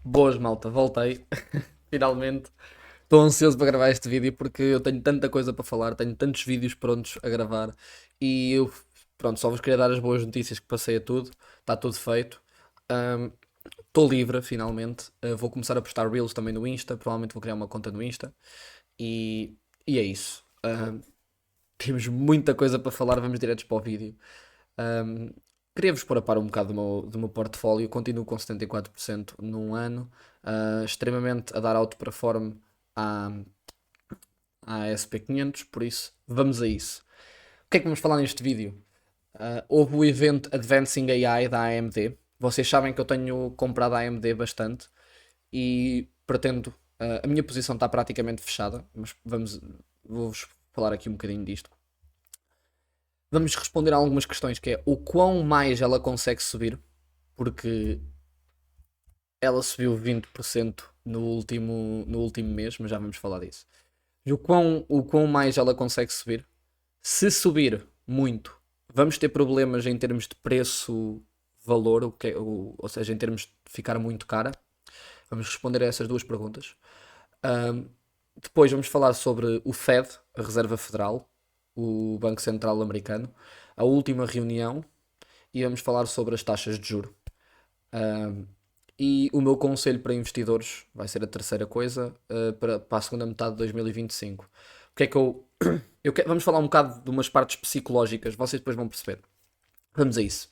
Boas, malta, voltei. Finalmente. Estou ansioso para gravar este vídeo porque eu tenho tanta coisa para falar, tenho tantos vídeos prontos a gravar e eu, pronto, só vos queria dar as boas notícias que passei a tudo, está tudo feito. Ahm, Estou livre, finalmente. Vou começar a postar Reels também no Insta, provavelmente vou criar uma conta no Insta e é isso. Temos muita coisa para falar, vamos diretos para o vídeo. Um, Queria-vos pôr a par um bocado do meu portfólio. Continuo com 74% num ano, extremamente a dar outperform à, à SP500, por isso vamos a isso. O que é que vamos falar neste vídeo? Houve o evento Advancing AI da AMD. Vocês sabem que eu tenho comprado a AMD bastante e pretendo. A minha posição está praticamente fechada, mas vou-vos falar aqui um bocadinho disto. Vamos responder a algumas questões, que é o quão mais ela consegue subir, porque ela subiu 20% no último mês, mas já vamos falar disso. E o quão mais ela consegue subir. Se subir muito, vamos ter problemas em termos de preço-valor, ou seja, em termos de ficar muito cara. Vamos responder a essas duas perguntas. Ahm, Depois vamos falar sobre o Fed, a Reserva Federal, o Banco Central Americano, a última reunião, e vamos falar sobre as taxas de juro. Um, e o meu conselho para investidores vai ser a terceira coisa, para a segunda metade de 2025. O que é que vamos falar um bocado de umas partes psicológicas, vocês depois vão perceber. Vamos a isso.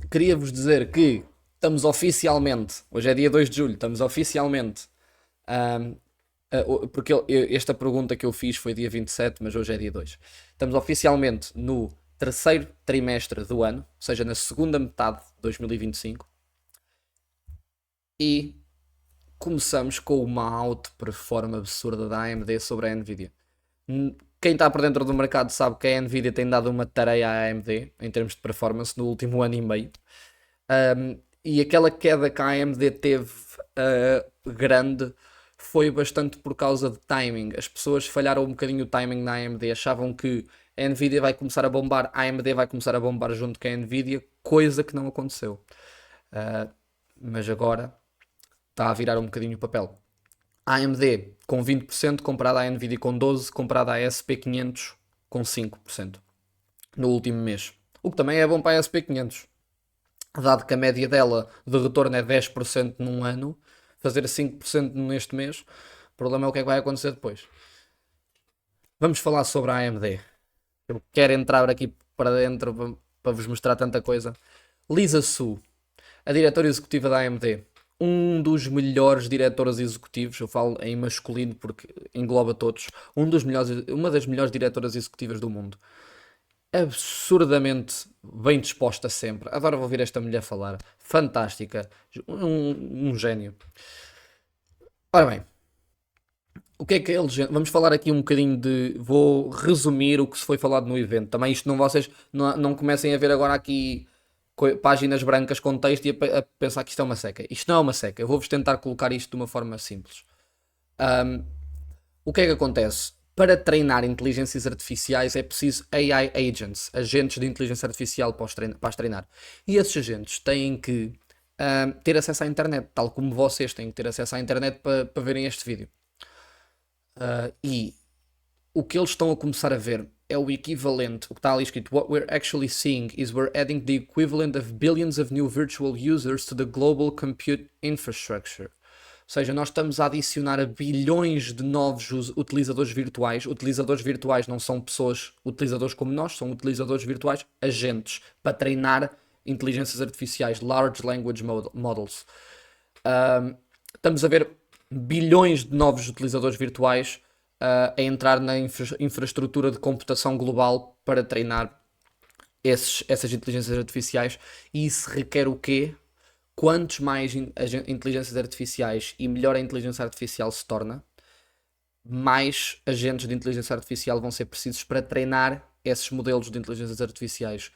Queria-vos dizer que estamos oficialmente, hoje é dia 2 de julho, estamos oficialmente, um, porque esta pergunta que eu fiz foi dia 27, mas hoje é dia 2. Estamos oficialmente no terceiro trimestre do ano, ou seja, na segunda metade de 2025, e começamos com uma outperform absurda da AMD sobre a Nvidia. Quem está por dentro do mercado sabe que a Nvidia tem dado uma tarefa à AMD em termos de performance no último ano e meio. E aquela queda que a AMD teve grande foi bastante por causa de timing. As pessoas falharam um bocadinho o timing na AMD, achavam que a Nvidia vai começar a bombar, a AMD vai começar a bombar junto com a Nvidia, coisa que não aconteceu. Mas agora está a virar um bocadinho o papel. A AMD com 20%, comprada a Nvidia com 12%, comprada a SP500 com 5% no último mês. O que também é bom para a SP500, dado que a média dela de retorno é 10% num ano, fazer 5% neste mês, o problema é o que é que vai acontecer depois. Vamos falar sobre a AMD. Eu quero entrar aqui para dentro para vos mostrar tanta coisa. Lisa Su, a diretora executiva da AMD, um dos melhores diretores executivos, eu falo em masculino porque engloba todos, uma das melhores diretoras executivas do mundo. Absurdamente bem disposta sempre. Adoro ouvir esta mulher falar. Fantástica. Um gênio. Ora bem, o que é que eles. Vamos falar aqui um bocadinho de. Vou resumir o que se foi falado no evento. Também isto não vocês não comecem a ver agora aqui páginas brancas com texto e a pensar que isto é uma seca. Isto não é uma seca. Eu vou-vos tentar colocar isto de uma forma simples. O que é que acontece? Para treinar inteligências artificiais é preciso AI agents, agentes de inteligência artificial para as treinar. E esses agentes têm que ter acesso à internet, tal como vocês têm que ter acesso à internet para verem este vídeo. E o que eles estão a começar a ver é o equivalente, o que está ali escrito: What we're actually seeing is we're adding the equivalent of billions of new virtual users to the global compute infrastructure. Ou seja, nós estamos a adicionar a bilhões de novos utilizadores virtuais. Utilizadores virtuais não são pessoas, utilizadores como nós, são utilizadores virtuais, agentes, para treinar inteligências artificiais, large language models. Estamos a ver bilhões de novos utilizadores virtuais a entrar na infraestrutura de computação global para treinar essas inteligências artificiais. E isso requer o quê? Quantos mais inteligências artificiais e melhor a inteligência artificial se torna, mais agentes de inteligência artificial vão ser precisos para treinar esses modelos de inteligências artificiais.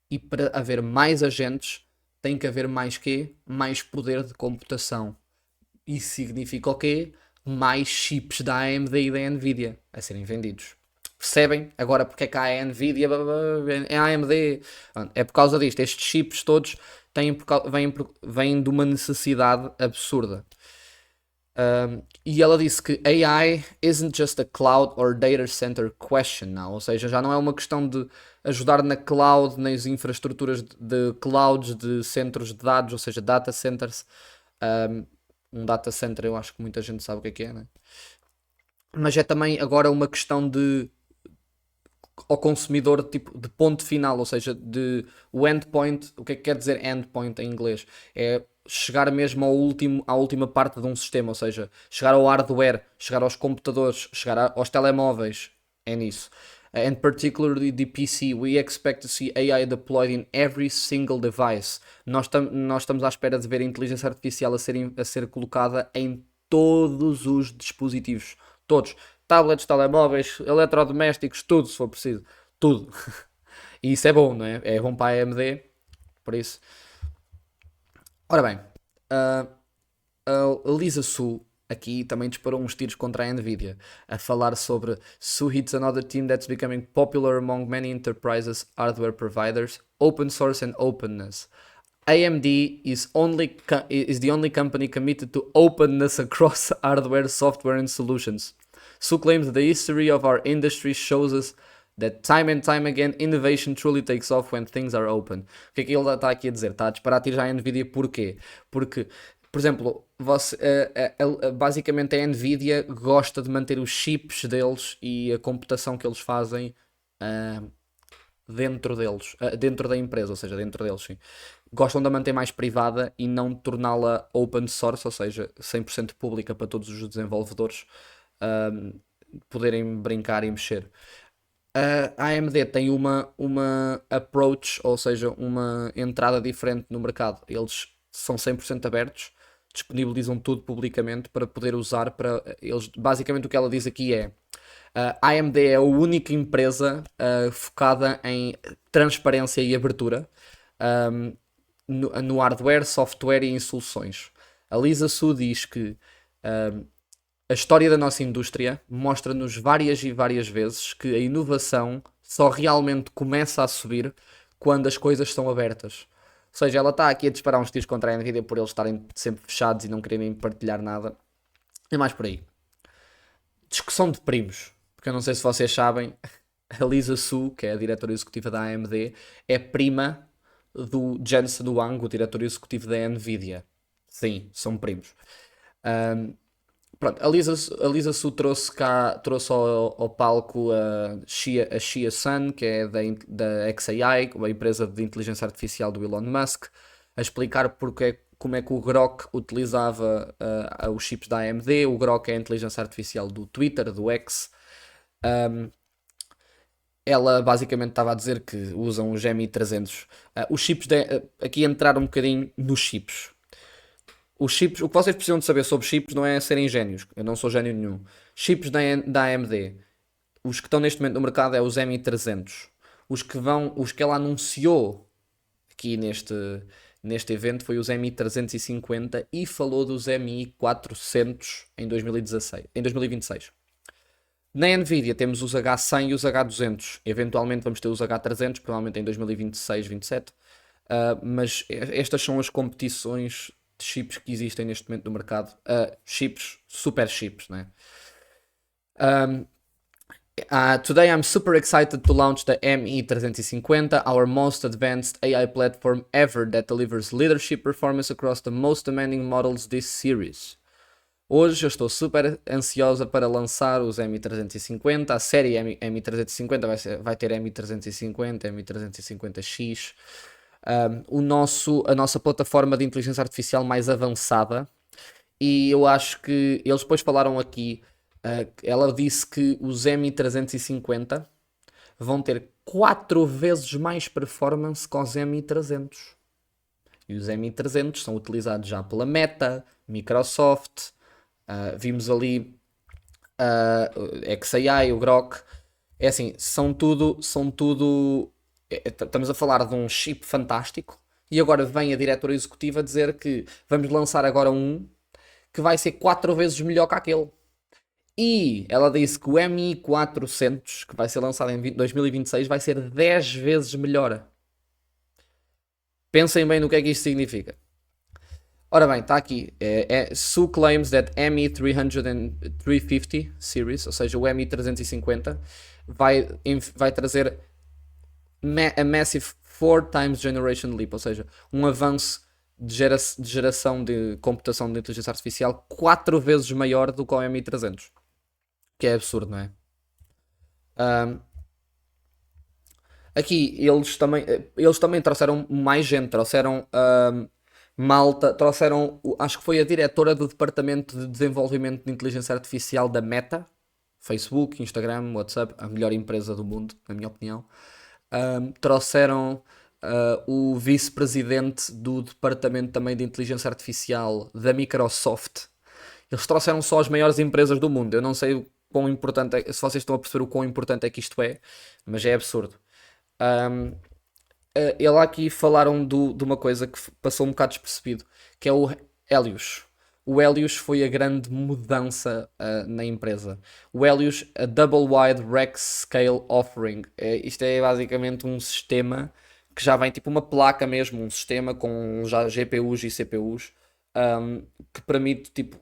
E para haver mais agentes, tem que haver mais quê? Mais poder de computação. Isso significa o quê? Mais chips da AMD e da Nvidia a serem vendidos. Percebem? Agora porque é que a Nvidia é a AMD? É por causa disto. Estes chips todos vêm de uma necessidade absurda. E ela disse que AI isn't just a cloud or data center question now, ou seja, já não é uma questão de ajudar na cloud, nas infraestruturas de clouds, de centros de dados, ou seja, data centers. Um data center eu acho que muita gente sabe o que é, né? Mas é também agora uma questão de ao consumidor tipo de ponto final, ou seja, de o endpoint. O que é que quer dizer endpoint em inglês? É chegar mesmo à última parte de um sistema, ou seja, chegar ao hardware, chegar aos computadores, aos telemóveis, é nisso. And particularly the PC, we expect to see AI deployed in every single device. Nós estamos à espera de ver a inteligência artificial a ser colocada em todos os dispositivos. Todos. Tablets, telemóveis, eletrodomésticos, tudo se for preciso. Tudo. E isso é bom, não é? É bom para a AMD. Por isso. Ora bem, a Lisa Su aqui também disparou uns tiros contra a Nvidia, a falar sobre Su hits another team that's becoming popular among many enterprises hardware providers, open source and openness. AMD is the only company committed to openness across hardware, software and solutions. Su claims the history of our industry shows us that time and time again innovation truly takes off when things are open. O que é que ele está aqui a dizer? Está a disparar tiros à Nvidia porquê? Porque, por exemplo, basicamente a Nvidia gosta de manter os chips deles e a computação que eles fazem dentro deles, dentro da empresa, ou seja, dentro deles, sim. Gostam de a manter mais privada e não torná-la open source, ou seja, 100% pública para todos os desenvolvedores poderem brincar e mexer. A AMD tem uma approach, ou seja, uma entrada diferente no mercado. Eles são 100% abertos, disponibilizam tudo publicamente para poder usar para eles. Basicamente o que ela diz aqui é a AMD é a única empresa focada em transparência e abertura no hardware, software e em soluções. A Lisa Su diz que a história da nossa indústria mostra-nos várias e várias vezes que a inovação só realmente começa a subir quando as coisas estão abertas. Ou seja, ela está aqui a disparar uns tiros contra a Nvidia por eles estarem sempre fechados e não quererem partilhar nada. É mais por aí. Discussão de primos. Porque eu não sei se vocês sabem, a Lisa Su, que é a diretora executiva da AMD, é prima do Jensen Huang, o diretor executivo da Nvidia. Sim, são primos. Pronto, a Lisa Su trouxe ao palco a Shia Sun, que é da xAI, uma empresa de inteligência artificial do Elon Musk, a explicar como é que o Grok utilizava os chips da AMD. O Grok é a inteligência artificial do Twitter, do X. Ela basicamente estava a dizer que usam os MI300. Os chips, aqui entrar um bocadinho nos chips. Os chips, o que vocês precisam de saber sobre chips não é serem génios. Eu não sou gênio nenhum. Chips da AMD. Os que estão neste momento no mercado é os MI300. Os que ela anunciou aqui neste evento foi os MI350 e falou dos MI400 em 2026. Na Nvidia temos os H100 e os H200. Eventualmente vamos ter os H300, provavelmente em 2026, 2027. Mas estas são as competições de chips que existem neste momento no mercado. Chips, super chips, né? Today I'm super excited to launch the ME350, our most advanced AI platform ever that delivers leadership performance across the most demanding models this series. Hoje eu estou super ansiosa para lançar os MI350. A série MI350 vai ter MI350, MI350X. A nossa plataforma de inteligência artificial mais avançada. E eu acho que eles depois falaram aqui. Ela disse que os MI350 vão ter 4 vezes mais performance que os MI300. E os MI300 são utilizados já pela Meta, Microsoft. Vimos ali xAI, o Grok. É assim, são tudo. Estamos a falar de um chip fantástico. E agora vem a diretora executiva dizer que vamos lançar agora um que vai ser 4 vezes melhor que aquele. E ela disse que o MI400, que vai ser lançado em 2026, vai ser 10 vezes melhor. Pensem bem no que é que isto significa. Ora bem, está aqui. Sue claims that ME300 and 350 series, ou seja, o ME350, vai trazer a massive 4 times generation leap, ou seja, um avanço de geração de computação de inteligência artificial 4 vezes maior do que o MI300. Que é absurdo, não é? Um, Aqui eles também trouxeram mais gente, trouxeram malta, trouxeram, acho que foi a diretora do departamento de desenvolvimento de inteligência artificial da Meta, Facebook, Instagram, WhatsApp, a melhor empresa do mundo, na minha opinião. Trouxeram o vice-presidente do departamento também de inteligência artificial da Microsoft. Eles trouxeram só as maiores empresas do mundo. Eu não sei o quão importante é, se vocês estão a perceber o quão importante é que isto é, mas é absurdo. Um, Ele aqui falaram de uma coisa que passou um bocado despercebido, que é o Helios. O Helios foi a grande mudança na empresa. O Helios, a Double Wide Rack Scale Offering. Isto é basicamente um sistema que já vem tipo uma placa mesmo, um sistema com já GPUs e CPUs, que permite tipo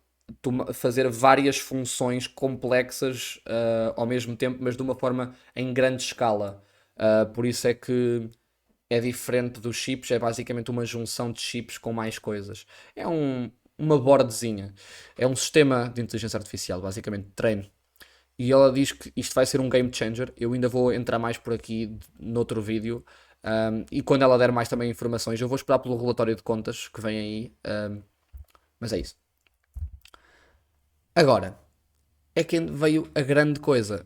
fazer várias funções complexas ao mesmo tempo, mas de uma forma em grande escala. Por isso é que é diferente dos chips, é basicamente uma junção de chips com mais coisas. É uma boardzinha, é um sistema de inteligência artificial, basicamente, de treino. E ela diz que isto vai ser um game changer. Eu ainda vou entrar mais por aqui noutro vídeo. E quando ela der mais também informações, eu vou esperar pelo relatório de contas que vem aí. Mas é isso. Agora, é que veio a grande coisa.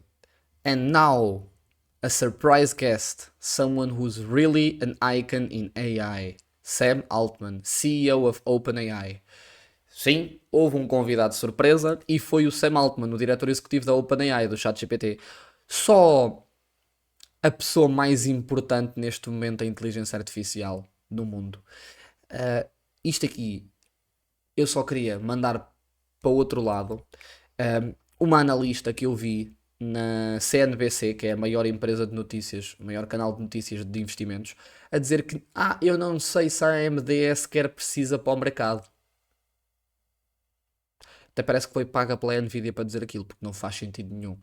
And now, a surprise guest, someone who's really an icon in AI. Sam Altman, CEO of OpenAI. Sim, houve um convidado de surpresa e foi o Sam Altman, o diretor executivo da OpenAI, do ChatGPT. Só a pessoa mais importante neste momento da inteligência artificial no mundo. Isto aqui, eu só queria mandar para o outro lado uma analista que eu vi na CNBC, que é a maior empresa de notícias, o maior canal de notícias de investimentos, a dizer que eu não sei se a AMD sequer precisa para o mercado. Até parece que foi paga pela Nvidia para dizer aquilo, porque não faz sentido nenhum.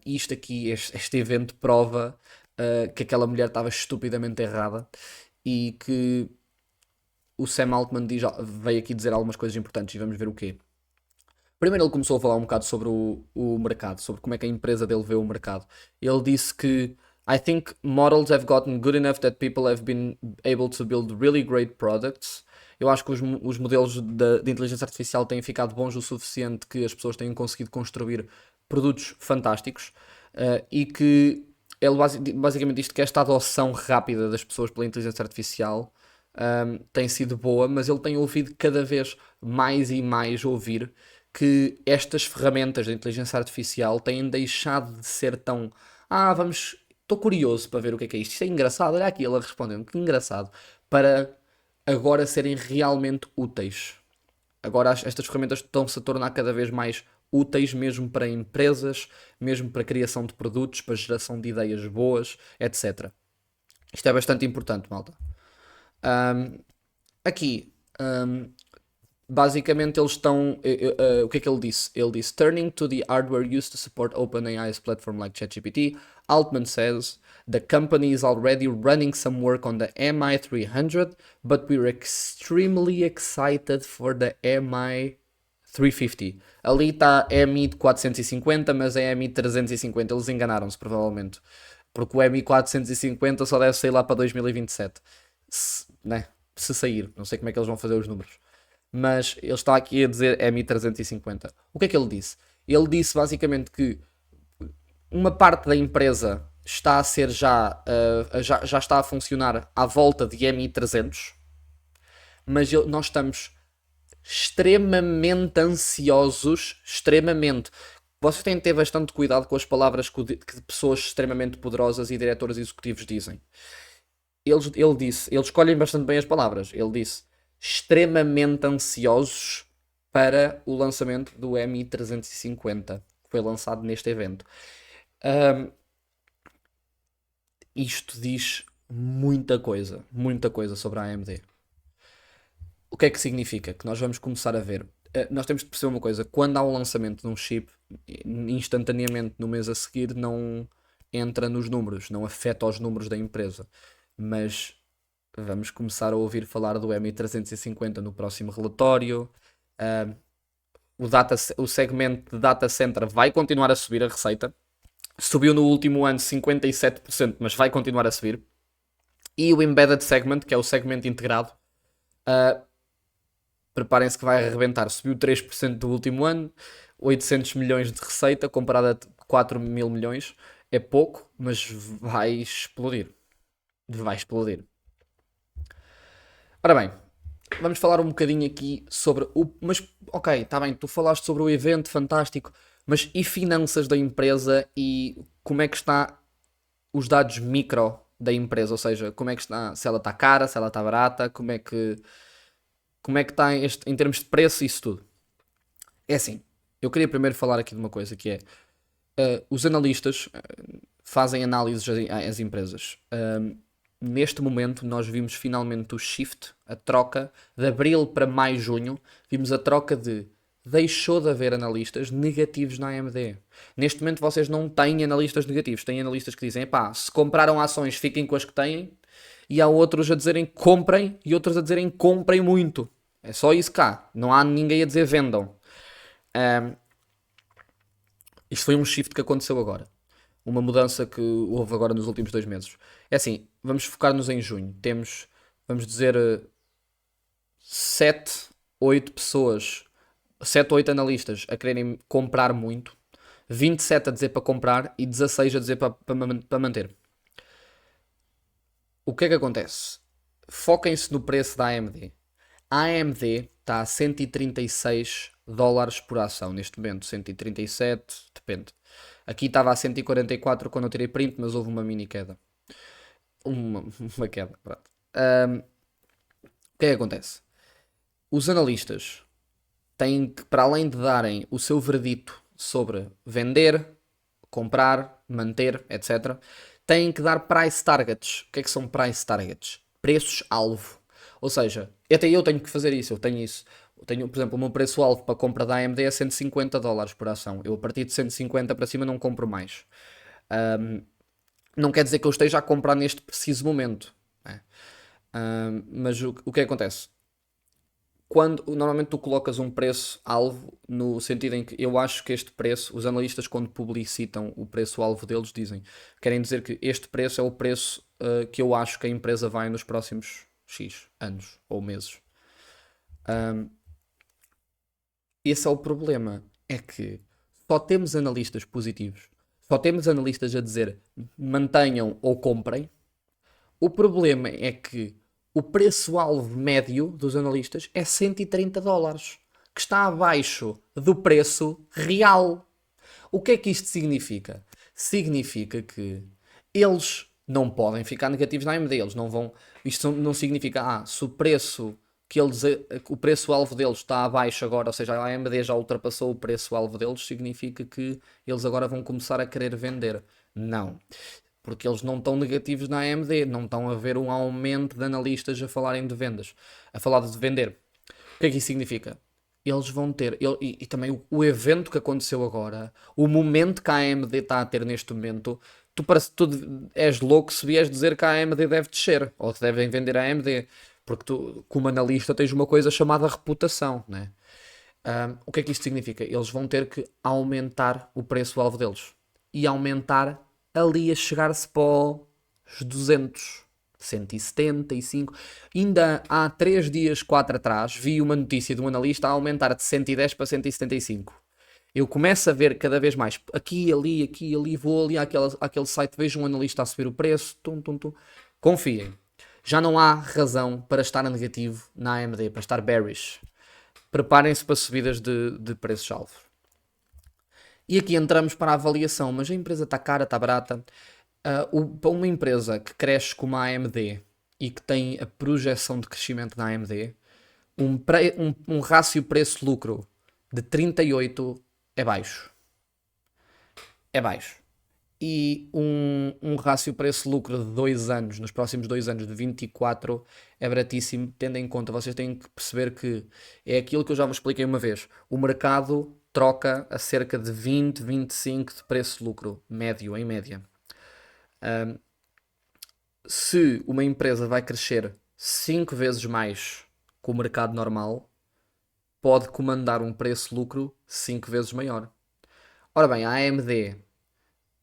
Isto aqui, este evento prova que aquela mulher estava estupidamente errada e que o Sam Altman veio aqui dizer algumas coisas importantes e vamos ver o quê. Primeiro ele começou a falar um bocado sobre o mercado, sobre como é que a empresa dele vê o mercado. Ele disse que I think models have gotten good enough that people have been able to build really great products. Eu acho que os modelos de inteligência artificial têm ficado bons o suficiente que as pessoas têm conseguido construir produtos fantásticos e que ele basicamente diz que esta adoção rápida das pessoas pela inteligência artificial tem sido boa, mas ele tem ouvido cada vez mais e mais ouvir que estas ferramentas de inteligência artificial têm deixado de ser tão. Vamos. Estou curioso para ver o que é isto. Isto é engraçado. Olha aqui ela respondendo, que engraçado. Para agora serem realmente úteis. Agora estas ferramentas estão-se a tornar cada vez mais úteis, mesmo para empresas, mesmo para a criação de produtos, para a geração de ideias boas, etc. Isto é bastante importante, malta. Aqui, basicamente eles estão. O que é que ele disse? Ele disse: Turning to the hardware used to support OpenAI's platform like ChatGPT, Altman says the company is already running some work on the MI300, but we're extremely excited for the MI350. Ali está MI450, mas é MI350. Eles enganaram-se, provavelmente. Porque o MI450 só deve sair lá para 2027. Né? Se sair. Não sei como é que eles vão fazer os números. Mas ele está aqui a dizer MI350. O que é que ele disse? Ele disse basicamente que uma parte da empresa está a ser já está a funcionar à volta de MI300, mas nós estamos extremamente ansiosos, extremamente. Vocês têm de ter bastante cuidado com as palavras que pessoas extremamente poderosas e diretores executivos dizem. Ele escolhem bastante bem as palavras. Ele disse extremamente ansiosos para o lançamento do MI350, que foi lançado neste evento. Isto diz muita coisa sobre a AMD. O que é que significa? Que nós vamos começar a ver. Nós temos de perceber uma coisa: quando há o lançamento de um chip, instantaneamente no mês a seguir não entra nos números, não afeta os números da empresa. Mas vamos começar a ouvir falar do MI350 no próximo relatório. Uh, o segmento de data center vai continuar a subir a receita. Subiu no último ano 57%, mas vai continuar a subir. E o embedded segment, que é o segmento integrado, preparem-se que vai arrebentar. Subiu 3% do último ano, 800 milhões de receita, comparado a 4 mil milhões. É pouco, mas vai explodir. Vai explodir. Ora bem, vamos falar um bocadinho aqui sobre o. Mas, ok, está bem, tu falaste sobre o evento fantástico, mas e finanças da empresa e como é que está os dados micro da empresa? Ou seja, como é que está, se ela está cara, se ela está barata, como é que está em termos de preço e isso tudo? É assim, eu queria primeiro falar aqui de uma coisa que é, os analistas fazem análises às empresas. Neste momento nós vimos finalmente o shift, a troca de abril para maio, junho, vimos a troca de deixou de haver analistas negativos na AMD. Neste momento vocês não têm analistas negativos, têm analistas que dizem, pá, se compraram ações fiquem com as que têm, e há outros a dizerem comprem e outros a dizerem comprem muito. É só isso cá, não há ninguém a dizer vendam. Um, Isto foi um shift que aconteceu agora. Uma mudança que houve agora nos últimos 2 meses. É assim, vamos focar-nos em junho. Temos, vamos dizer, 7, 8 pessoas, 7 ou 8 analistas a quererem comprar muito, 27 a dizer para comprar e 16 a dizer para manter. O que é que acontece? Foquem-se no preço da AMD. A AMD está a 136 dólares por ação neste momento, 137, depende. Aqui estava a 144 quando eu tirei print, mas houve uma mini queda. Uma queda, pronto. O que é que acontece? Os analistas têm que, para além de darem o seu veredito sobre vender, comprar, manter, etc., têm que dar price targets. O que é que são price targets? Preços-alvo. Ou seja, até eu tenho que fazer isso, eu tenho isso. Eu tenho, por exemplo, o meu preço-alvo para compra da AMD é 150 dólares por ação. Eu a partir de 150 para cima não compro mais. Não quer dizer que eu esteja a comprar neste preciso momento. Né? Mas o que acontece? Quando normalmente tu colocas um preço-alvo no sentido em que eu acho que este preço, os analistas quando publicitam o preço-alvo deles dizem, querem dizer que este preço é o preço que eu acho que a empresa vai nos próximos X anos ou meses. Esse é o problema, é que só temos analistas positivos, só temos analistas a dizer mantenham ou comprem. O problema é que o preço-alvo médio dos analistas é 130 dólares, que está abaixo do preço real. O que é que isto significa? Significa que eles não podem ficar negativos na AMD, eles não vão. Isto não significa, se o preço que eles, o preço-alvo deles está abaixo agora, ou seja, a AMD já ultrapassou o preço-alvo deles, significa que eles agora vão começar a querer vender. Não. Porque eles não estão negativos na AMD, não estão a ver um aumento de analistas a falarem de vendas, a falar de vender. O que é que isso significa? Eles vão ter, e também o evento que aconteceu agora, o momento que a AMD está a ter neste momento, tu és louco se vieres dizer que a AMD deve descer, ou que devem vender a AMD, porque tu, como analista, tens uma coisa chamada reputação, né? O que é que isto significa? Eles vão ter que aumentar o preço-alvo deles, e aumentar ali a chegar-se para os 200, 175. Ainda há 3 dias, 4 atrás, vi uma notícia de um analista a aumentar de 110 para 175. Eu começo a ver cada vez mais aqui, ali, vou ali àquele site, vejo um analista a subir o preço, tum, tum, tum. Confiem, já não há razão para estar negativo na AMD, para estar bearish. Preparem-se para subidas de preços-alvo. E aqui entramos para a avaliação, mas a empresa está cara, está barata. Para uma empresa que cresce como a AMD e que tem a projeção de crescimento na AMD, um rácio preço-lucro de 38 é baixo. É baixo. e um rácio preço-lucro de 2 anos, nos próximos 2 anos, de 24, é baratíssimo, tendo em conta, vocês têm que perceber que é aquilo que eu já vos expliquei uma vez. O mercado troca a cerca de 20, 25 de preço-lucro médio, em média. Se uma empresa vai crescer 5 vezes mais que o mercado normal, pode comandar um preço-lucro 5 vezes maior. Ora bem, a AMD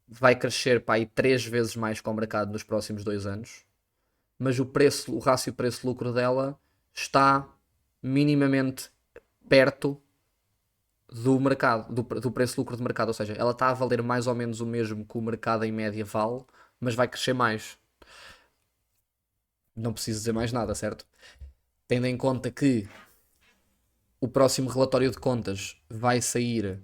vai crescer para aí 3 vezes mais que o mercado nos próximos 2 anos, mas o rácio preço-lucro dela está minimamente perto do mercado, do preço-lucro de mercado, ou seja, ela está a valer mais ou menos o mesmo que o mercado em média vale, mas vai crescer mais. Não preciso dizer mais nada, certo? Tendo em conta que o próximo relatório de contas vai sair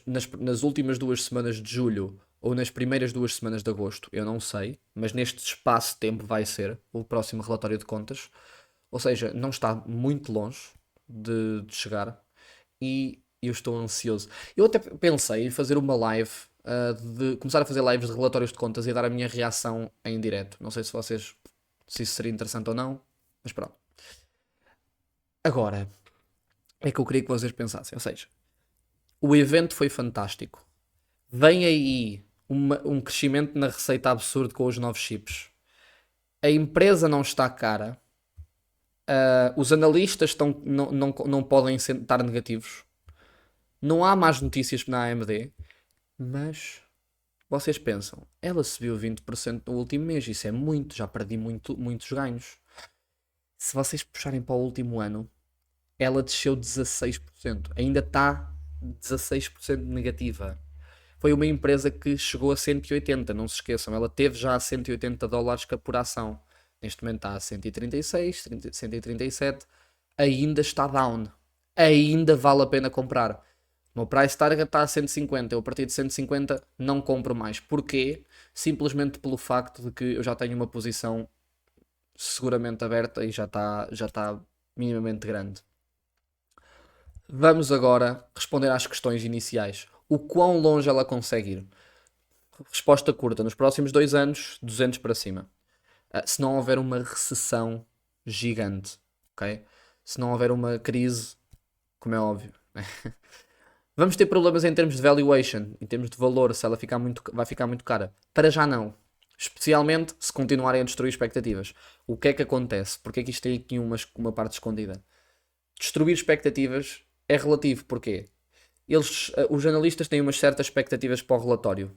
nas últimas 2 semanas de julho ou nas primeiras 2 semanas de agosto, eu não sei, mas neste espaço de tempo vai ser o próximo relatório de contas. Ou seja, não está muito longe de chegar e eu estou ansioso. Eu até pensei em fazer uma live, de começar a fazer lives de relatórios de contas e dar a minha reação em direto. Não sei se isso seria interessante ou não, mas pronto. Agora, é que eu queria que vocês pensassem, ou seja, o evento foi fantástico. Vem aí um crescimento na receita absurdo com os novos chips. A empresa não está cara. Os analistas não podem estar negativos. Não há más notícias na AMD. Mas vocês pensam, ela subiu 20% no último mês. Isso é muito. Já perdi muitos ganhos. Se vocês puxarem para o último ano, ela desceu 16%. Ainda está 16% negativa. Foi uma empresa que chegou a 180, não se esqueçam. Ela teve já a $180 por ação. Neste momento está a 136, 137. Ainda está down. Ainda vale a pena comprar. O meu price target está a 150. Eu a partir de 150 não compro mais. Porquê? Simplesmente pelo facto de que eu já tenho uma posição seguramente aberta e já está minimamente grande. Vamos agora responder às questões iniciais. O quão longe ela consegue ir? Resposta curta: nos próximos 2 anos, 200 para cima. Se não houver uma recessão gigante, ok? Se não houver uma crise, como é óbvio. Vamos ter problemas em termos de valuation, em termos de valor, se ela vai ficar muito cara. Para já não. Especialmente se continuarem a destruir expectativas. O que é que acontece? Porque é que isto tem aqui uma parte escondida? Destruir expectativas é relativo. Porquê? Os analistas têm umas certas expectativas para o relatório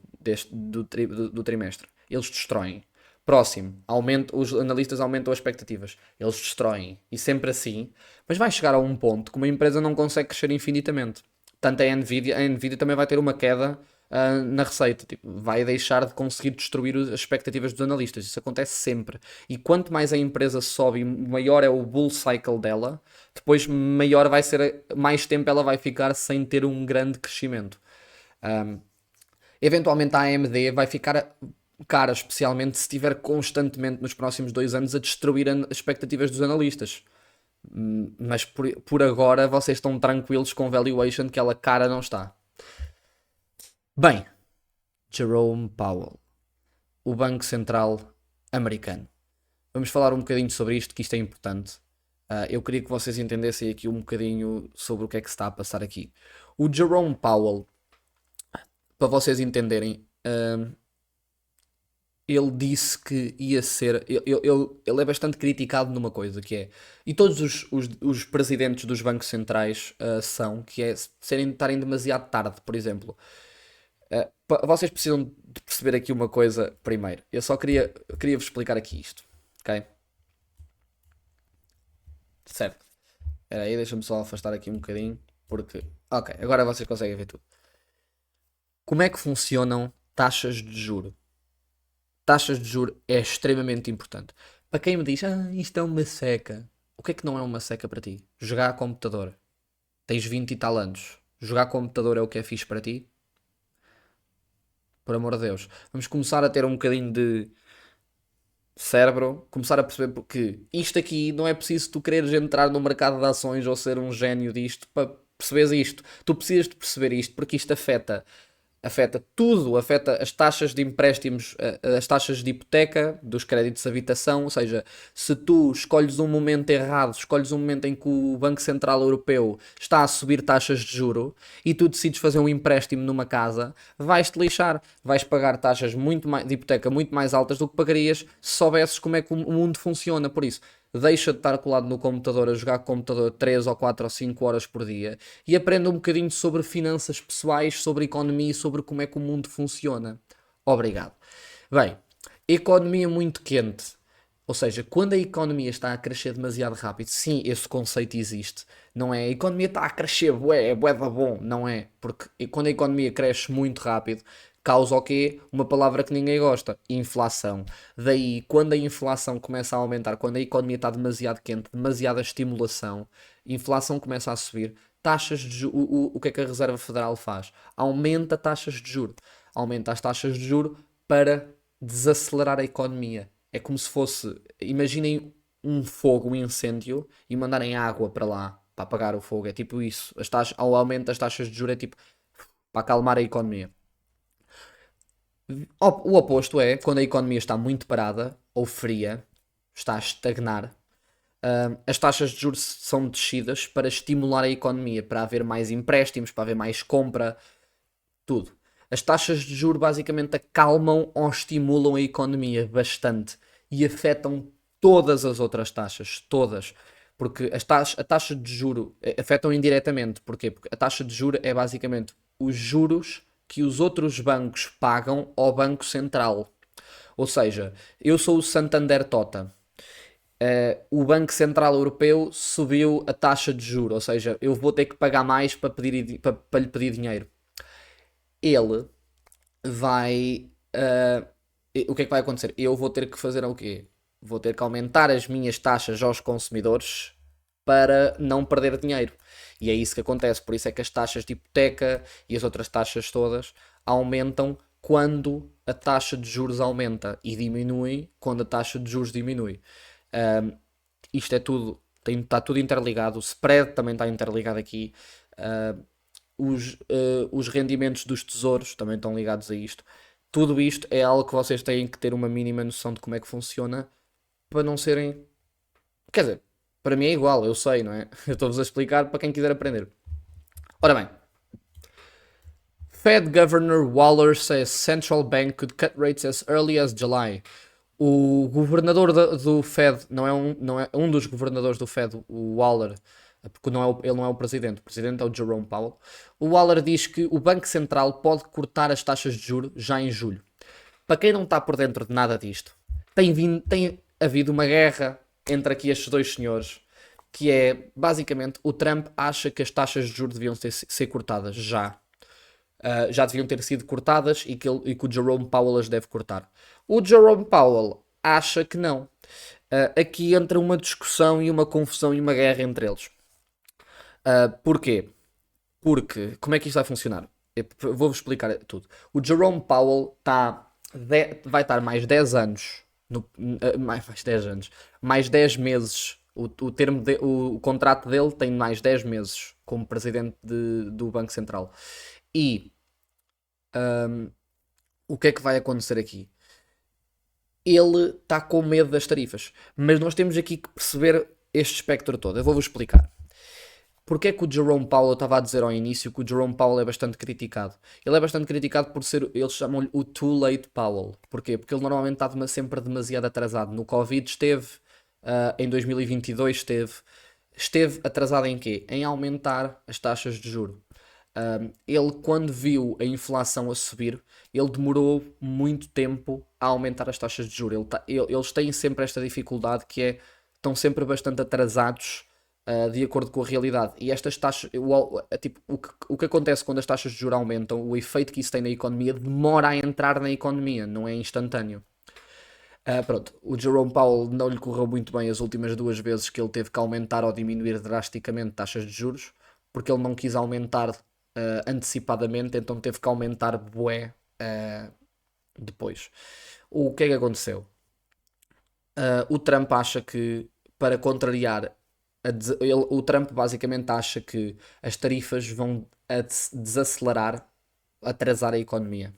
do trimestre. Eles destroem. Próximo, os analistas aumentam as expectativas. Eles destroem. E sempre assim. Mas vai chegar a um ponto que uma empresa não consegue crescer infinitamente. Tanto a Nvidia também vai ter uma queda na receita. Tipo, vai deixar de conseguir destruir as expectativas dos analistas. Isso acontece sempre. E quanto mais a empresa sobe, maior é o bull cycle dela, depois maior vai ser, mais tempo ela vai ficar sem ter um grande crescimento. Eventualmente a AMD vai ficar cara, especialmente se estiver constantemente nos próximos 2 anos a destruir as expectativas dos analistas. Mas por agora vocês estão tranquilos com valuation que ela cara não está. Bem, Jerome Powell, o Banco Central americano. Vamos falar um bocadinho sobre isto, que isto é importante. Eu queria que vocês entendessem aqui um bocadinho sobre o que é que se está a passar aqui. O Jerome Powell, para vocês entenderem, ele disse que ia ser. Ele é bastante criticado numa coisa que é. E todos os presidentes dos bancos centrais são, que é estarem demasiado tarde, por exemplo. Vocês precisam de perceber aqui uma coisa primeiro. Eu só queria vos explicar aqui isto. Ok? Certo. Espera aí, deixa-me só afastar aqui um bocadinho. Porque. Ok, agora vocês conseguem ver tudo. Como é que funcionam taxas de juro? Taxas de juro é extremamente importante. Para quem me diz, isto é uma seca. O que é que não é uma seca para ti? Jogar a computador. Tens 20 e tal anos. Jogar a computador é o que é fixe para ti? Por amor de Deus. Vamos começar a ter um bocadinho de cérebro, começar a perceber que isto aqui não é preciso tu quereres entrar no mercado de ações ou ser um gênio disto para perceberes isto. Tu precisas de perceber isto porque isto afeta afeta tudo, afeta as taxas de empréstimos, as taxas de hipoteca, dos créditos de habitação, ou seja, se tu escolhes um momento errado, escolhes um momento em que o Banco Central Europeu está a subir taxas de juro e tu decides fazer um empréstimo numa casa, vais-te lixar, vais pagar taxas muito mais, de hipoteca muito mais altas do que pagarias se soubesses como é que o mundo funciona, por isso deixa de estar colado no computador a jogar com o computador 3 ou 4 ou 5 horas por dia e aprenda um bocadinho sobre finanças pessoais, sobre economia e sobre como é que o mundo funciona. Obrigado. Bem, economia muito quente. Ou seja, quando a economia está a crescer demasiado rápido, sim, esse conceito existe. Não é? A economia está a crescer, bué, é bué da bom. Não é? Porque quando a economia cresce muito rápido, causa o quê? Uma palavra que ninguém gosta: inflação. Daí, quando a inflação começa a aumentar, quando a economia está demasiado quente, demasiada estimulação, a inflação começa a subir, taxas de juros, o que é que a Reserva Federal faz? Aumenta taxas de juros. Aumenta as taxas de juros para desacelerar a economia. É como se fosse, imaginem um fogo, um incêndio e mandarem água para lá para apagar o fogo. É tipo isso. Ao aumento das taxas de juros é tipo para acalmar a economia. O oposto é quando a economia está muito parada ou fria, está a estagnar. As taxas de juros são descidas para estimular a economia, para haver mais empréstimos, para haver mais compra, tudo. As taxas de juros basicamente acalmam ou estimulam a economia bastante e afetam todas as outras taxas, todas. Porque a taxa de juro afetam indiretamente. Porquê? Porque a taxa de juro é basicamente os juros que os outros bancos pagam ao Banco Central. Ou seja, eu sou o Santander Tota. O Banco Central Europeu subiu a taxa de juro, ou seja, eu vou ter que pagar mais para lhe pedir dinheiro. Ele vai. O que é que vai acontecer? Eu vou ter que fazer o quê? Vou ter que aumentar as minhas taxas aos consumidores para não perder dinheiro. E é isso que acontece. Por isso é que as taxas de hipoteca e as outras taxas todas aumentam quando a taxa de juros aumenta e diminui quando a taxa de juros diminui. Um, Isto é tudo, está tudo interligado. O spread também está interligado aqui. Uh, os rendimentos dos tesouros também estão ligados a isto. Tudo isto é algo que vocês têm que ter uma mínima noção de como é que funciona para não serem. Quer dizer, para mim é igual, eu sei, não é? Eu estou-vos a explicar para quem quiser aprender. Ora bem, Fed Governor Waller says central bank could cut rates as early as July. O governador do Fed, não é um dos governadores do Fed, o Waller, porque ele não é o presidente é o Jerome Powell. O Waller diz que o Banco Central pode cortar as taxas de juros já em julho. Para quem não está por dentro de nada disto, tem havido uma guerra entre aqui estes dois senhores, que é, basicamente, o Trump acha que as taxas de juros deviam ser cortadas já. Já deviam ter sido cortadas e que o Jerome Powell as deve cortar. O Jerome Powell acha que não. Aqui entra uma discussão e uma confusão e uma guerra entre eles. Porquê? Porque, como é que isto vai funcionar? Vou-vos explicar tudo. O Jerome Powell vai estar mais 10 anos, mais 10 anos, mais 10 meses. O contrato dele tem mais 10 meses como presidente do Banco Central. E o que é que vai acontecer aqui? Ele está com medo das tarifas. Mas nós temos aqui que perceber este espectro todo. Eu vou-vos explicar. Porque é que o Jerome Powell, eu estava a dizer ao início que o Jerome Powell é bastante criticado? Ele é bastante criticado por ser, eles chamam-lhe o Too Late Powell. Porquê? Porque ele normalmente está sempre demasiado atrasado. No Covid esteve, em 2022 esteve atrasado em quê? Em aumentar as taxas de juro. Ele, quando viu a inflação a subir, ele demorou muito tempo a aumentar as taxas de juros. Eles têm sempre esta dificuldade que é, estão sempre bastante atrasados de acordo com a realidade. E estas taxas, tipo, o que acontece quando as taxas de juros aumentam, o efeito que isso tem na economia demora a entrar na economia, não é instantâneo. Pronto, o Jerome Powell não lhe correu muito bem as últimas duas vezes que ele teve que aumentar ou diminuir drasticamente taxas de juros, porque ele não quis aumentar antecipadamente, então teve que aumentar bué depois. O que é que aconteceu? O Trump acha que, para contrariar, o Trump basicamente acha que as tarifas vão desacelerar atrasar a economia.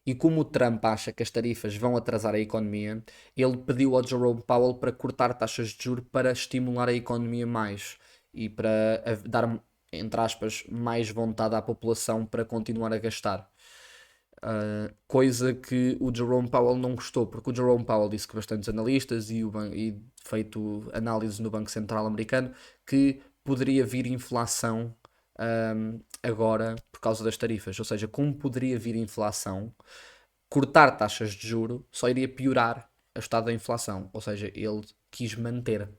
E como o Trump acha que as tarifas vão atrasar a economia, ele pediu ao Jerome Powell para cortar taxas de juros para estimular a economia mais e para dar, entre aspas, mais vontade à população para continuar a gastar. Coisa que o Jerome Powell não gostou, porque o Jerome Powell disse que bastantes analistas e feito análises no Banco Central americano que poderia vir inflação agora por causa das tarifas. Ou seja, como poderia vir inflação, cortar taxas de juro só iria piorar o estado da inflação. Ou seja, ele quis manter.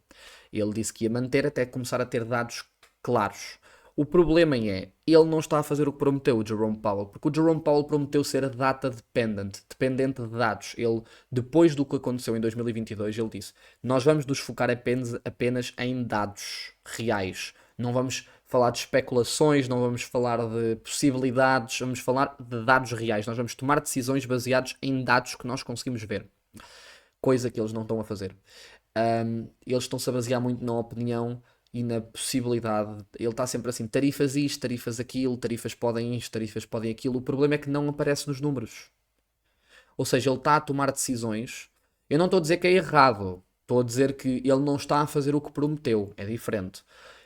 Ele disse que ia manter até começar a ter dados claros. O problema é, ele não está a fazer o que prometeu, o Jerome Powell, porque o Jerome Powell prometeu ser data dependent, dependente de dados. Ele, depois do que aconteceu em 2022, ele disse: nós vamos nos focar apenas em dados reais. Não vamos falar de especulações, não vamos falar de possibilidades, vamos falar de dados reais. Nós vamos tomar decisões baseadas em dados que nós conseguimos ver. Coisa que eles não estão a fazer. Eles estão-se a basear muito na opinião e na possibilidade. Ele está sempre assim: tarifas isto, tarifas aquilo, tarifas podem isto, tarifas podem aquilo. O problema é que não aparece nos números. Ou seja, ele está a tomar decisões. Eu não estou a dizer que é errado. Estou a dizer que ele não está a fazer o que prometeu. É diferente.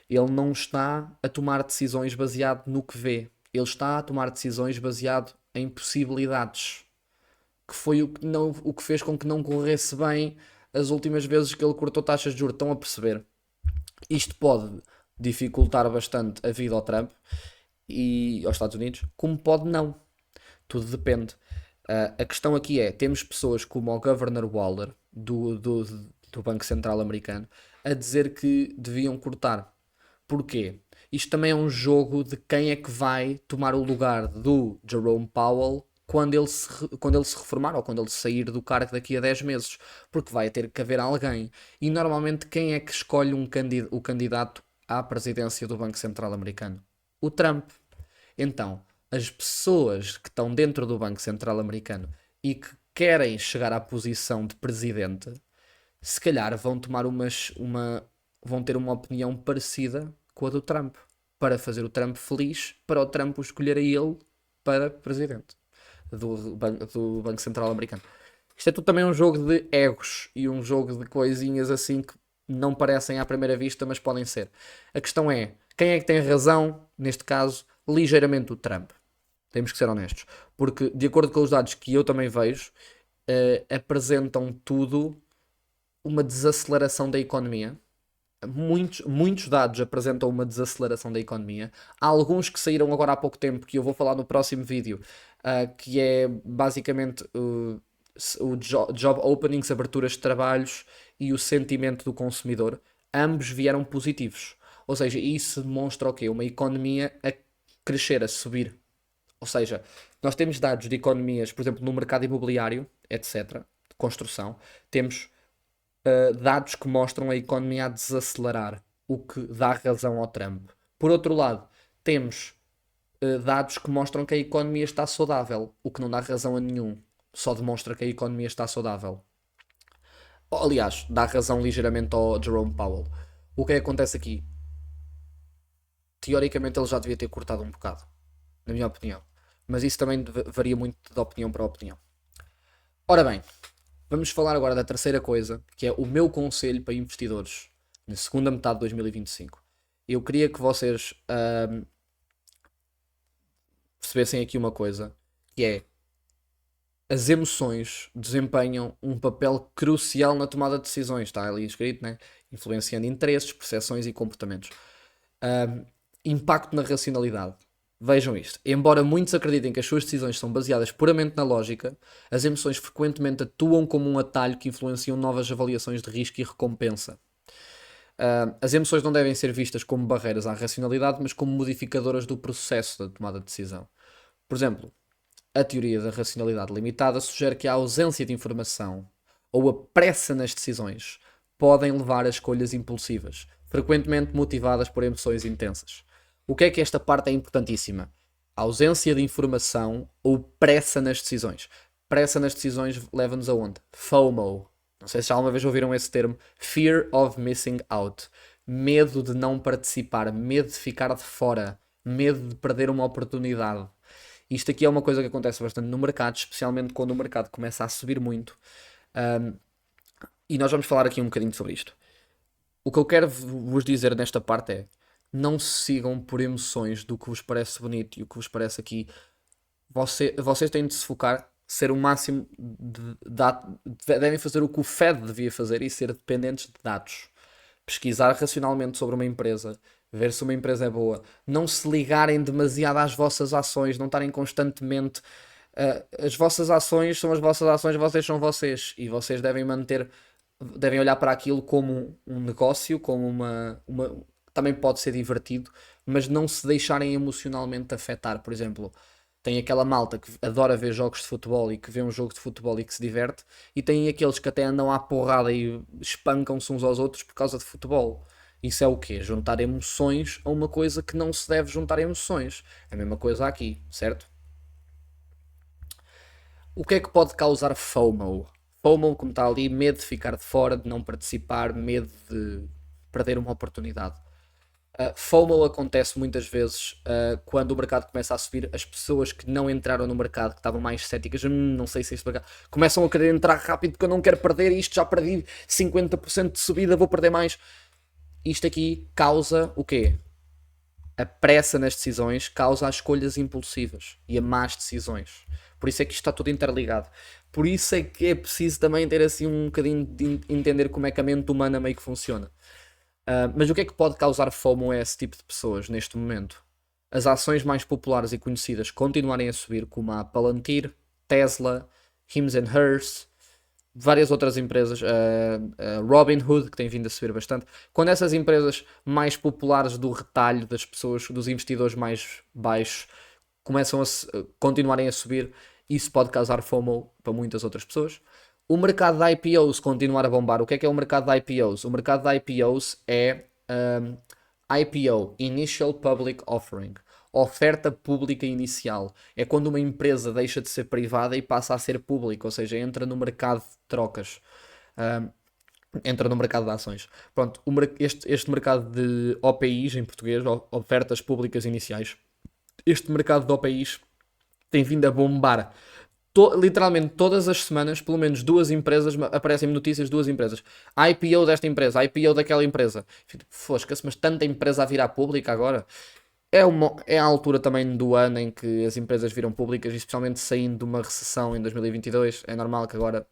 Ele não está a tomar decisões baseado no que vê. Ele está a tomar decisões baseado em possibilidades. Que foi o que fez com que não corresse bem as últimas vezes que ele cortou taxas de juros. Estão a perceber? Isto pode dificultar bastante a vida ao Trump e aos Estados Unidos, como pode não. Tudo depende. A questão aqui é, temos pessoas como o Governor Waller, do Banco Central americano, a dizer que deviam cortar. Porquê? Isto também é um jogo de quem é que vai tomar o lugar do Jerome Powell quando ele se reformar ou quando ele sair do cargo daqui a 10 meses. Porque vai ter que haver alguém. E normalmente quem é que escolhe o candidato à presidência do Banco Central americano? O Trump. Então, as pessoas que estão dentro do Banco Central americano e que querem chegar à posição de presidente, se calhar vão ter uma opinião parecida com a do Trump, para fazer o Trump feliz, para o Trump o escolher a ele para presidente do Banco Central americano. Isto é tudo também um jogo de egos e um jogo de coisinhas assim que não parecem à primeira vista, mas podem ser. A questão é, quem é que tem razão, neste caso, ligeiramente o Trump. Temos que ser honestos. Porque, de acordo com os dados que eu também vejo, apresentam tudo uma desaceleração da economia. Muitos dados apresentam uma desaceleração da economia. Há alguns que saíram agora há pouco tempo, que eu vou falar no próximo vídeo, que é basicamente o job openings, aberturas de trabalhos e o sentimento do consumidor. Ambos vieram positivos. Ou seja, isso demonstra o quê? Uma economia a crescer, a subir. Ou seja, nós temos dados de economias, por exemplo, no mercado imobiliário, etc., de construção, temos dados que mostram a economia a desacelerar, o que dá razão ao Trump. Por outro lado, temos dados que mostram que a economia está saudável, o que não dá razão a nenhum. Só demonstra que a economia está saudável. Aliás, dá razão ligeiramente ao Jerome Powell. O que é que acontece aqui? Teoricamente ele já devia ter cortado um bocado, na minha opinião. Mas isso também varia muito de opinião para opinião. Ora bem, vamos falar agora da terceira coisa, que é o meu conselho para investidores na segunda metade de 2025. Eu queria que vocês percebessem aqui uma coisa, que é as emoções desempenham um papel crucial na tomada de decisões, está ali escrito, né? Influenciando interesses, percepções e comportamentos. Impacto na racionalidade. Vejam isto. Embora muitos acreditem que as suas decisões são baseadas puramente na lógica, as emoções frequentemente atuam como um atalho que influenciam novas avaliações de risco e recompensa. As emoções não devem ser vistas como barreiras à racionalidade, mas como modificadoras do processo da tomada de decisão. Por exemplo, a teoria da racionalidade limitada sugere que a ausência de informação ou a pressa nas decisões podem levar a escolhas impulsivas, frequentemente motivadas por emoções intensas. O que é esta parte é importantíssima? A ausência de informação ou pressa nas decisões. Pressa nas decisões leva-nos aonde? FOMO. Não sei se já alguma vez ouviram esse termo. Fear of missing out. Medo de não participar, medo de ficar de fora, medo de perder uma oportunidade. Isto aqui é uma coisa que acontece bastante no mercado, especialmente quando o mercado começa a subir muito. Um, e nós vamos falar aqui um bocadinho sobre isto. O que eu quero vos dizer nesta parte é: não se sigam por emoções do que vos parece bonito e o que vos parece aqui. Vocês têm de se focar, ser o máximo devem fazer o que o Fed devia fazer e ser dependentes de dados. Pesquisar racionalmente sobre uma empresa, ver se uma empresa é boa, não se ligarem demasiado às vossas ações, não estarem constantemente. As vossas ações são as vossas ações, vocês são vocês e vocês devem olhar para aquilo como um negócio, como também pode ser divertido, mas não se deixarem emocionalmente afetar. Por exemplo, tem aquela malta que adora ver jogos de futebol e que vê um jogo de futebol e que se diverte, e tem aqueles que até andam à porrada e espancam-se uns aos outros por causa de futebol. Isso é o quê? Juntar emoções a uma coisa que não se deve juntar emoções. É a mesma coisa aqui, certo? O que é que pode causar FOMO? FOMO, como está ali, medo de ficar de fora, de não participar, medo de perder uma oportunidade. FOMO acontece muitas vezes quando o mercado começa a subir, as pessoas que não entraram no mercado, que estavam mais céticas, não sei se este mercado, começam a querer entrar rápido porque eu não quero perder isto, já perdi 50% de subida, vou perder mais. Isto aqui causa o quê? A pressa nas decisões causa as escolhas impulsivas e a más decisões. Por isso é que isto está tudo interligado. Por isso é que é preciso também ter assim um bocadinho de entender como é que a mente humana meio que funciona. Mas o que é que pode causar FOMO a esse tipo de pessoas neste momento? As ações mais populares e conhecidas continuarem a subir, como a Palantir, Tesla, Hims and Hers, várias outras empresas, Robinhood, que tem vindo a subir bastante. Quando essas empresas mais populares do retalho das pessoas, dos investidores mais baixos, começam a continuarem a subir, isso pode causar FOMO para muitas outras pessoas. O mercado de IPOs continuar a bombar. O que é o mercado de IPOs? O mercado de IPOs é IPO, Initial Public Offering. Oferta pública inicial. É quando uma empresa deixa de ser privada e passa a ser pública, ou seja, entra no mercado de trocas. Entra no mercado de ações. Pronto, este mercado de OPIs, em português, ofertas públicas iniciais, este mercado de OPIs tem vindo a bombar. Literalmente todas as semanas, pelo menos duas empresas, aparecem notícias de duas empresas. IPO desta empresa, IPO daquela empresa. Fosca-se, mas tanta empresa a virar pública agora. É a altura também do ano em que as empresas viram públicas, especialmente saindo de uma recessão em 2022. É normal que agora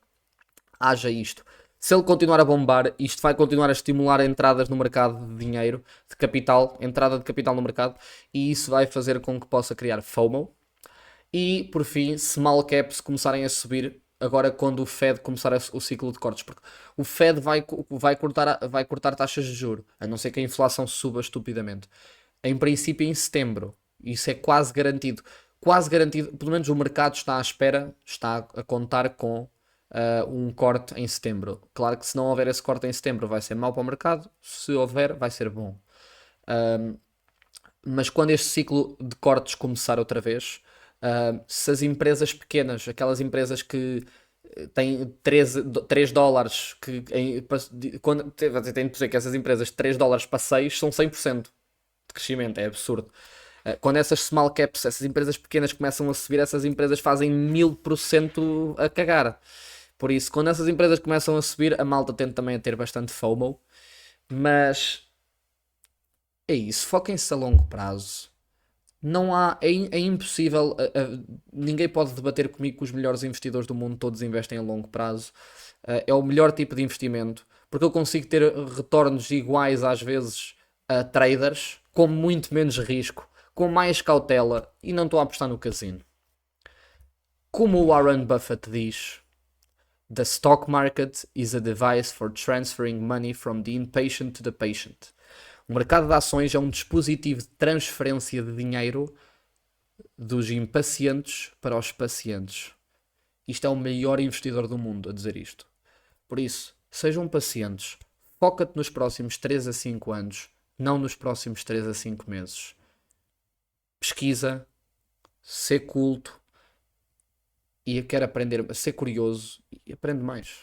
haja isto. Se ele continuar a bombar, isto vai continuar a estimular entradas no mercado de dinheiro, de capital, entrada de capital no mercado, e isso vai fazer com que possa criar FOMO. E, por fim, small caps começarem a subir agora quando o Fed começar o ciclo de cortes. Porque o Fed vai cortar taxas de juros, a não ser que a inflação suba estupidamente. Em princípio, em setembro. Isso é quase garantido. Quase garantido. Pelo menos o mercado está à espera, está a contar com um corte em setembro. Claro que se não houver esse corte em setembro vai ser mau para o mercado. Se houver, vai ser bom. Mas quando este ciclo de cortes começar outra vez, se as empresas pequenas, aquelas empresas que têm 3 dólares, quando, tenho de dizer que essas empresas de 3 dólares para 6 são 100% de crescimento, é absurdo. Quando essas small caps, essas empresas pequenas começam a subir, essas empresas fazem 1000% a cagar. Por isso, quando essas empresas começam a subir, a malta tende também a ter bastante FOMO. Mas é isso, foquem-se a longo prazo. Não há, é impossível, ninguém pode debater comigo que os melhores investidores do mundo todos investem a longo prazo. É o melhor tipo de investimento, porque eu consigo ter retornos iguais às vezes a traders, com muito menos risco, com mais cautela e não estou a apostar no casino. Como o Warren Buffett diz, the stock market is a device for transferring money from the impatient to the patient. O mercado de ações é um dispositivo de transferência de dinheiro dos impacientes para os pacientes. Isto é o maior investidor do mundo a dizer isto. Por isso, sejam pacientes. Foca-te nos próximos 3 a 5 anos, não nos próximos 3 a 5 meses. Pesquisa, ser culto e quero aprender a ser curioso e aprende mais.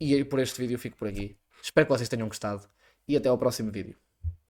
E aí por este vídeo eu fico por aqui. Espero que vocês tenham gostado e até ao próximo vídeo.